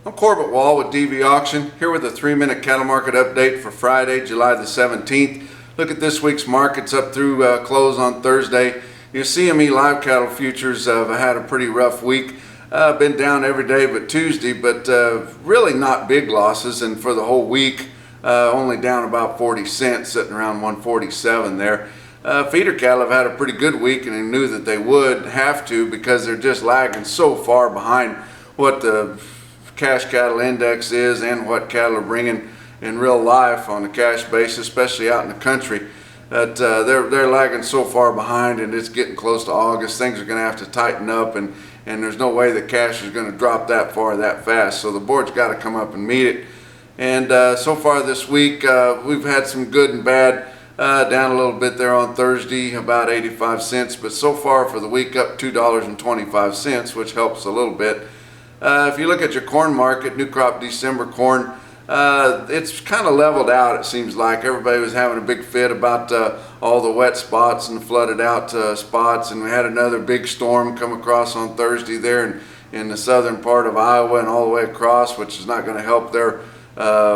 I'm Corbett Wall with DV Auction, here with a 3-minute cattle market update for Friday, July the 17th. Look at this week's markets up through close on Thursday. Your CME live cattle futures have had a pretty rough week. Been down every day but Tuesday, but really not big losses, and for the whole week only down about 40 cents, sitting around 147 there. Feeder cattle have had a pretty good week, and they knew that they would have to because they're just lagging so far behind what the cash cattle index is and what cattle are bringing in real life on a cash basis, especially out in the country, that they're lagging so far behind, and it's getting close to August. Things are going to have to tighten up, and there's no way that cash is going to drop that far that fast, so the board's got to come up and meet it. And so far this week we've had some good and bad. Down a little bit there on Thursday, about 85 cents, but so far for the week up $2.25, which helps a little bit. If you look at your corn market, new crop December corn, it's kind of leveled out. It seems like everybody was having a big fit about all the wet spots and the flooded out spots, and we had another big storm come across on Thursday there in the southern part of Iowa and all the way across, which is not going to help their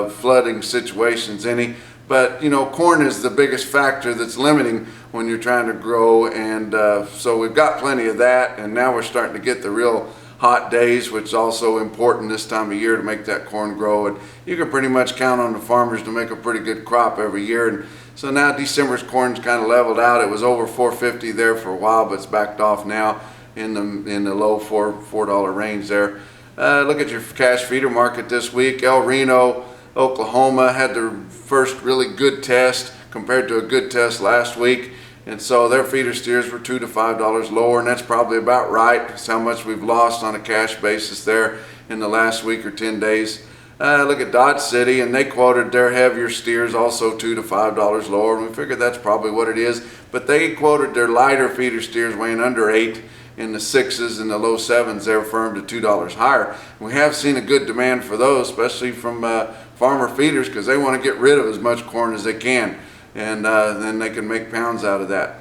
flooding situations any. But you know, corn is the biggest factor that's limiting when you're trying to grow, and so we've got plenty of that, and now we're starting to get the real hot days, which is also important this time of year to make that corn grow. And you can pretty much count on the farmers to make a pretty good crop every year. And so now December's corn's kind of leveled out. It was over $4.50 there for a while, but it's backed off now in the low $4 range there. Look at your cash feeder market this week. El Reno, Oklahoma had their first really good test compared to a good test last week, and so their feeder steers were $2 to $5 lower, and that's probably about right. That's how much we've lost on a cash basis there in the last week or 10 days. Look at Dodge City, and they quoted their heavier steers also $2 to $5 lower, and we figured that's probably what it is, but they quoted their lighter feeder steers weighing under 8 in the 6s and the low 7s there, firm to $2 higher. We have seen a good demand for those, especially from farmer feeders, because they want to get rid of as much corn as they can, and then they can make pounds out of that.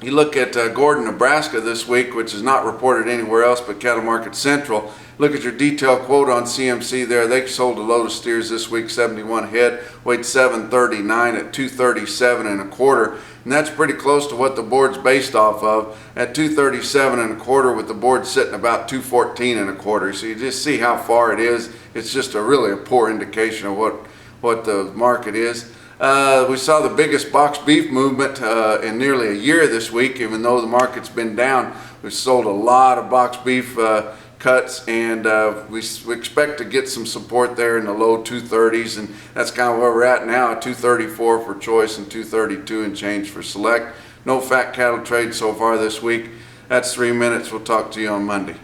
You look at Gordon, Nebraska this week, which is not reported anywhere else but Cattle Market Central. Look at your detailed quote on CMC there. They sold a load of steers this week, 71 head, weighed 739 at 237 and a quarter. And that's pretty close to what the board's based off of at 237 and a quarter, with the board sitting about 214 and a quarter. So you just see how far it is. It's just really a poor indication of what the market is. We saw the biggest box beef movement in nearly a year this week, even though the market's been down. We've sold a lot of box beef cuts, and we expect to get some support there in the low 230s, and that's kind of where we're at now, 234 for choice and 232 and change for select. No fat cattle trade so far this week. That's 3 minutes. We'll talk to you on Monday.